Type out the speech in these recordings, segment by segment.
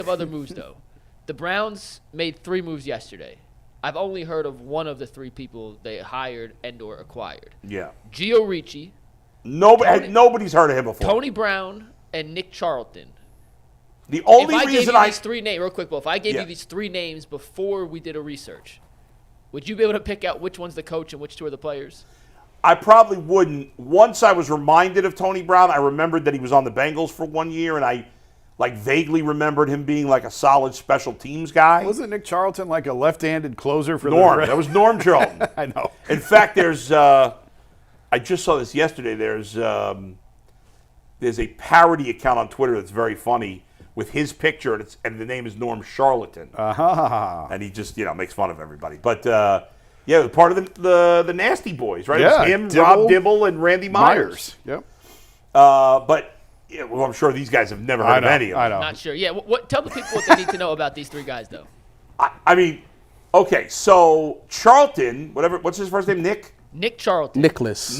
of other moves, though. The Browns made 3 moves yesterday. I've only heard of one of the 3 people they hired and or acquired. Yeah. Ricci. Nobody's heard of him before. Tony Brown and Nick Charlton. The only if I reason gave you these 3 names, real quick, Bill, if I gave you these 3 names before we did a research, would you be able to pick out which one's the coach and which 2 are the players? I probably wouldn't. Once I was reminded of Tony Brown, I remembered that he was on the Bengals for 1 year, and I vaguely remembered him being like a solid special teams guy. Wasn't Nick Charlton like a left-handed closer for Norm? That was Norm Charlton. I know. In fact, there's I just saw this yesterday. There's a parody account on Twitter that's very funny with his picture, and the name is Norm Charlatan. And he just makes fun of everybody. But part of the Nasty Boys, right? Yeah, It was him, Dibble, Rob Dibble, and Randy Myers. Yep. But I'm sure these guys have never heard of any of them. I know. Not sure. Yeah. Tell the people what they need to know about these 3 guys, though. I mean, okay, so Charlton, what's his first name? Nick Charlton. Nicholas.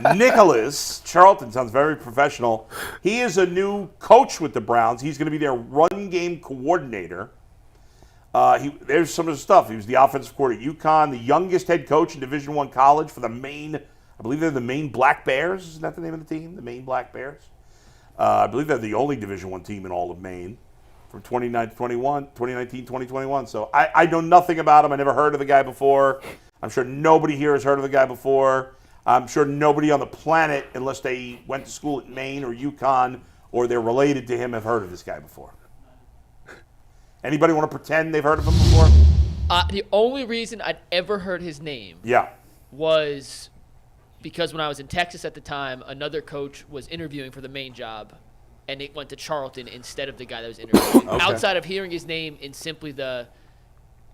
Nicholas Charlton sounds very professional. He is a new coach with the Browns. He's going to be their run game coordinator. There's some of the stuff. He was the offensive coordinator at UConn, the youngest head coach in Division I college for the Maine. I believe they're the Maine Black Bears. Isn't that the name of the team? The Maine Black Bears. I believe they're the only Division I team in all of Maine from 2019-2021. So I know nothing about him. I never heard of the guy before. I'm sure nobody here has heard of the guy before. I'm sure nobody on the planet, unless they went to school at Maine or UConn or they're related to him, have heard of this guy before. Anybody want to pretend they've heard of him before? The only reason I'd ever heard his name was because when I was in Texas at the time, another coach was interviewing for the main job, and it went to Charlton instead of the guy that was interviewing. Okay. Outside of hearing his name in simply the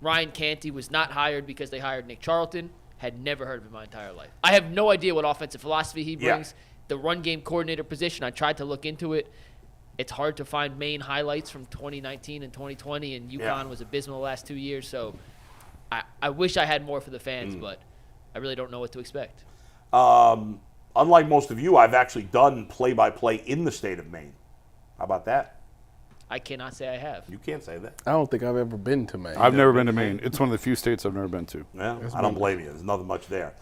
Ryan Canty was not hired because they hired Nick Charlton, had never heard of him my entire life. I have no idea what offensive philosophy he brings. Yeah. The run game coordinator position, I tried to look into it. It's hard to find Maine highlights from 2019 and 2020, and UConn was abysmal the last 2 years. So I wish I had more for the fans, but I really don't know what to expect. Unlike most of you, I've actually done play-by-play in the state of Maine. How about that? I cannot say I have. You can't say that. I don't think I've ever been to Maine. I've never been to Maine. It's one of the few states I've never been to. Yeah, I don't blame you. There's nothing much there.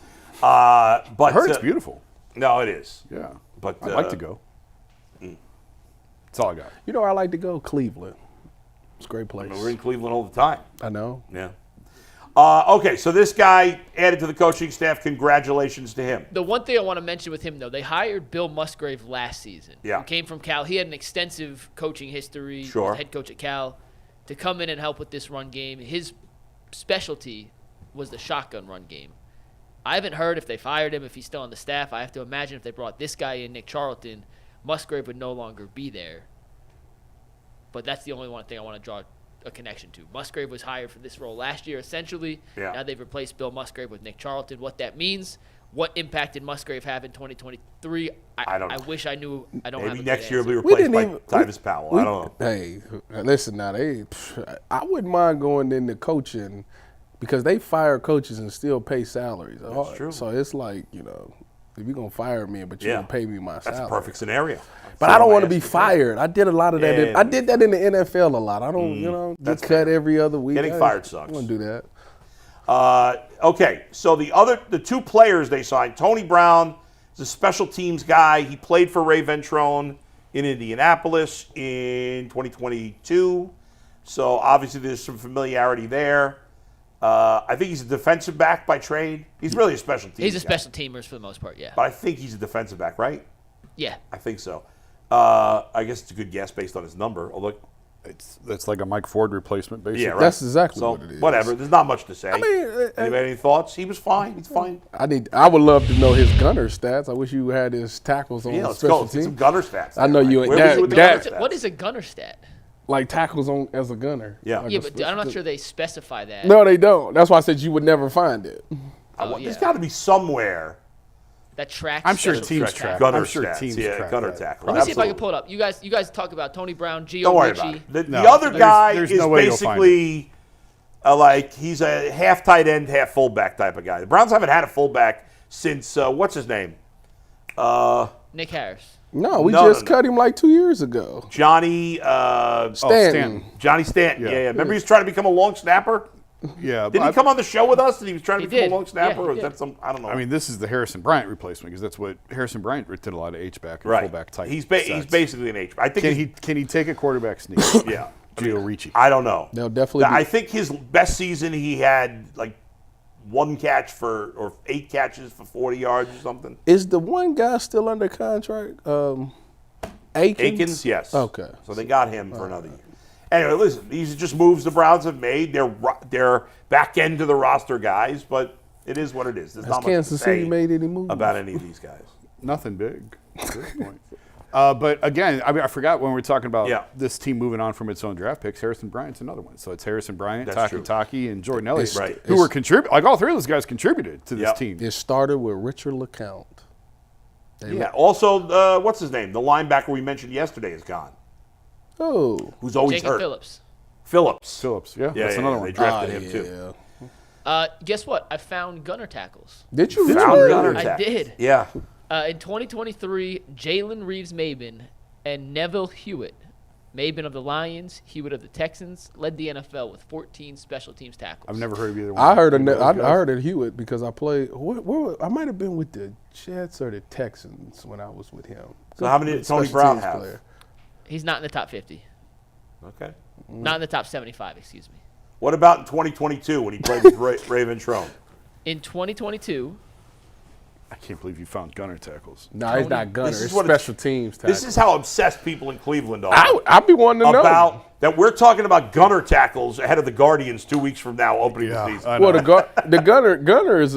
But I heard it's beautiful. No, it is. Yeah. But I'd like to go. That's all I got. You know where I like to go? Cleveland. It's a great place. We're in Cleveland all the time. I know. Yeah. Okay, so this guy added to the coaching staff. Congratulations to him. The one thing I want to mention with him, though, they hired Bill Musgrave last season. Yeah. Who came from Cal. He had an extensive coaching history. Sure. Was head coach at Cal. To come in and help with this run game, his specialty was the shotgun run game. I haven't heard if they fired him, if he's still on the staff. I have to imagine if they brought this guy in, Nick Charlton, Musgrave would no longer be there. But that's the only one thing I want to draw a connection to. Musgrave was hired for this role last year, essentially. Yeah. Now they've replaced Bill Musgrave with Nick Charlton. What that means, what impact did Musgrave have in 2023? I don't know. I wish I knew. I don't Maybe have a good next year answer. he'll be replaced by Tyvis Powell. I don't know. Hey, listen now. I wouldn't mind going into coaching because they fire coaches and still pay salaries. That's true. So it's like, if you're going to fire me, but you're going to pay me my salary. That's a perfect scenario. But I don't want to be fired. I did a lot of that. I did that in the NFL a lot. I don't, get cut every other week. Getting fired sucks. I don't do that. Okay, so the 2 players they signed, Tony Brown is a special teams guy. He played for Ray Ventrone in Indianapolis in 2022. So obviously there's some familiarity there. I think he's a defensive back by trade. He's really a special team. He's a special teamer for the most part, yeah. But I think he's a defensive back, right? Yeah. I think so. I guess it's a good guess based on his number. Although That's like a Mike Ford replacement, basically. Yeah, right. That's exactly So what it is. whatever. There's not much to say. I mean, Anybody any thoughts? He was fine. He's fine. I would love to know his gunner stats. I wish you had his tackles on Yeah, let's special go. Let's get teams. some gunner stats. I know you. Where was you with the gunner stats? What is a gunner stat? Like tackles on as a gunner. Yeah. Like Yeah, but I'm not sure they specify that. No, they don't. That's why I said you would never find it. There's got to be somewhere. That tracks. I'm sure special teams teams track. Gunner I'm sure stats. teams Yeah, track gunner that. tackle. Let me see if I can Absolutely. pull it up. You guys talk about Tony Brown, Gio Don't worry Ricci. about it. The No, other guy there's is no way you'll find basically like he's a half tight end, half fullback type of guy. The Browns haven't had a fullback since what's his name? Nick Harris. No, we No, just no, no. cut him like 2 years ago. Johnny Stanton. Johnny Stanton. Yeah. Yeah. Remember he was trying to become a long snapper? Yeah. Didn't he come on the show with us and he was trying to He become did. a long snapper? Yeah, he or was did. that some, I don't know. I mean, this is the Harrison Bryant replacement because that's what Harrison Bryant did a lot of H-back and right. fullback type He's sets. basically an H. I think Can he take a quarterback sneak? yeah. Gio Ricci. I don't know. They'll definitely I think his best season he had like 1 catch or 8 catches for 40 yards or something. Is the one guy still under contract? Akins? Yes. Okay. So they got him for another year. Anyway, listen, these are just moves the Browns have made. They're back end to the roster guys, but it is what it is. There's Has not much Kansas to say City made any moves? about any of these guys. Nothing big at this point. But again, I forgot when we were talking about this team moving on from its own draft picks. Harrison Bryant's another one. So it's Harrison Bryant, That's true. Taki, and Jordan Elliott, Right. who were contributing. Like all 3 of those guys contributed to this team. It started with Richard LeCount. Also, what's his name? The linebacker we mentioned yesterday is gone. Oh. Who's always Jacob hurt. Phillips. Phillips, yeah, Yeah, that's another one. They drafted him too. Guess what? I found gunner tackles. Did you Found really? gunner I tackles. did. Yeah. In 2023, Jalen Reeves-Maben and Neville Hewitt, Maben of the Lions, Hewitt of the Texans, led the NFL with 14 special teams tackles. I've never heard of either one. I heard of I heard of Hewitt because I played. I might have been with the Jets or the Texans when I was with him. So how many did Tony Special Brown teams have? player. He's not in the top 50. Okay. Not in the top 75, excuse me. What about in 2022 when he played with Raven Trone? In 2022, I can't believe you found gunner tackles. No, he's not gunner. This is It's what special teams. This is how obsessed people in Cleveland are I'd be wanting to know. about that. We're talking about gunner tackles ahead of the Guardians 2 weeks from now opening the season. I know. Well, the gunner is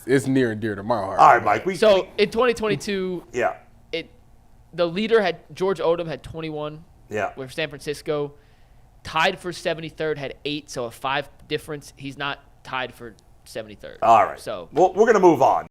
it's near and dear to my heart. All right, Mike. so in 2022, yeah. the leader had George Odom had 21 Yeah. with San Francisco. Tied for 73rd had 8, so a 5 difference. He's not tied for 73rd. All right. So well, we're going to move on.